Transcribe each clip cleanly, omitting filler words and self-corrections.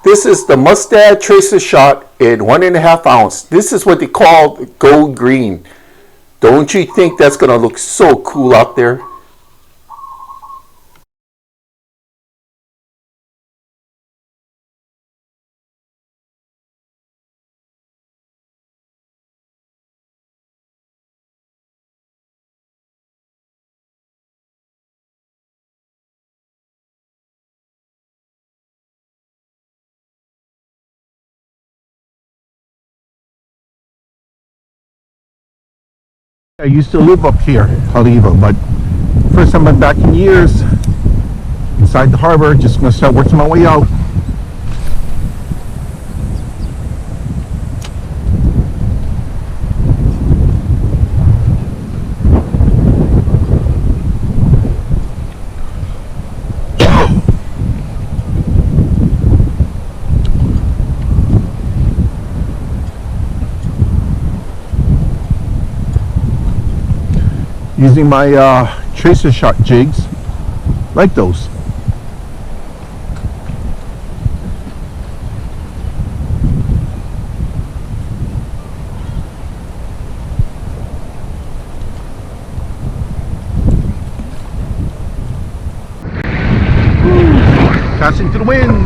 This is the Mustad tracer shot in 1.5 ounce. This is what they call gold green. Don't you think that's gonna look so cool out there? I used to live up here, Haleiwa, but first time I'm back in years, inside the harbor, just gonna start working my way out. Using my tracer shot jigs, like those. Casting to the wind.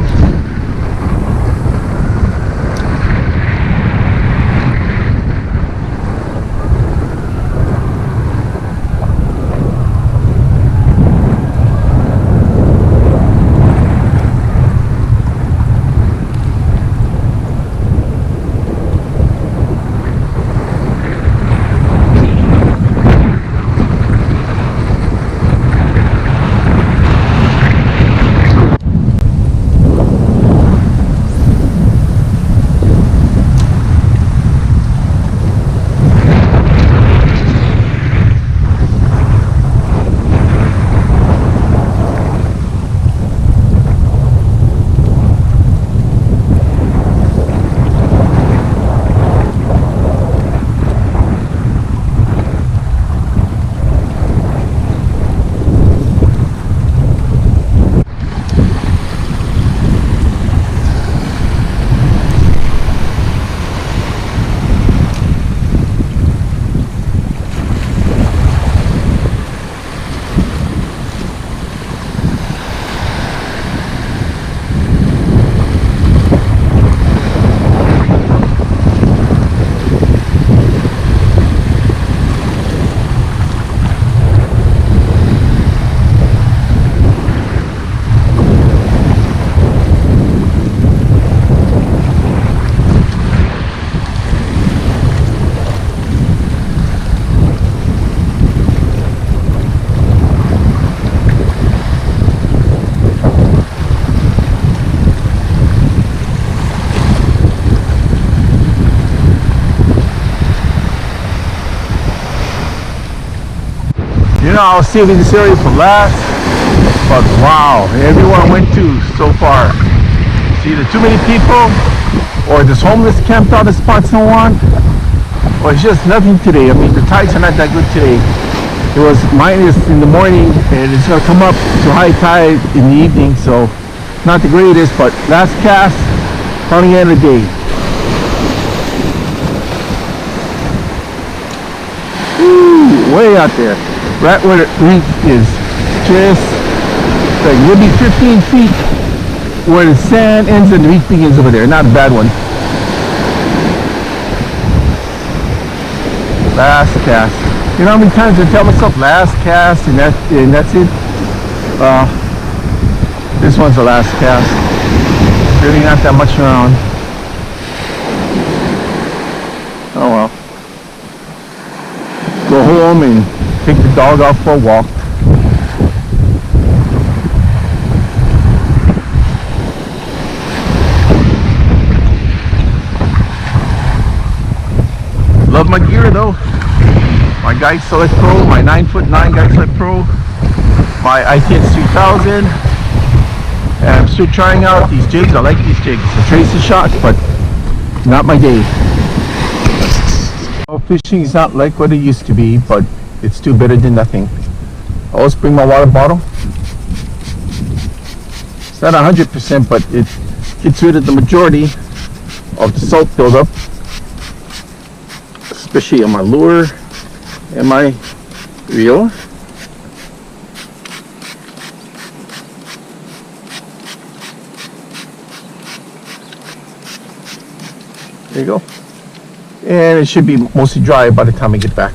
You know, I was saving this area for last, but wow, everyone I went to so far, it's either too many people, or there's homeless camped out at spots no one, or it's just nothing today. I mean, the tides are not that good today. It was minus in the morning, and it's going to come up to high tide in the evening, so not the greatest, but last cast, on the end of the day. Woo, way out there. Right where the reef is, just like maybe 15 feet where the sand ends and the reef begins over there. Not a bad one. Last cast. You know how many times I tell myself last cast and that's it? This one's the last cast. Really not that much around. Oh well. Go home and take the dog out for a walk. Love my gear though. My Guide Select Pro, my 9'9" Guide Select Pro, my ITX 3000, and I'm still trying out these jigs. I like these jigs. The tracer shot, but not my day. Oh, fishing is not like what it used to be, but it's still better than nothing. I always bring my water bottle. It's not 100%, but gets rid of the majority of the salt buildup, especially on my lure and my reel. There you go. And it should be mostly dry by the time I get back.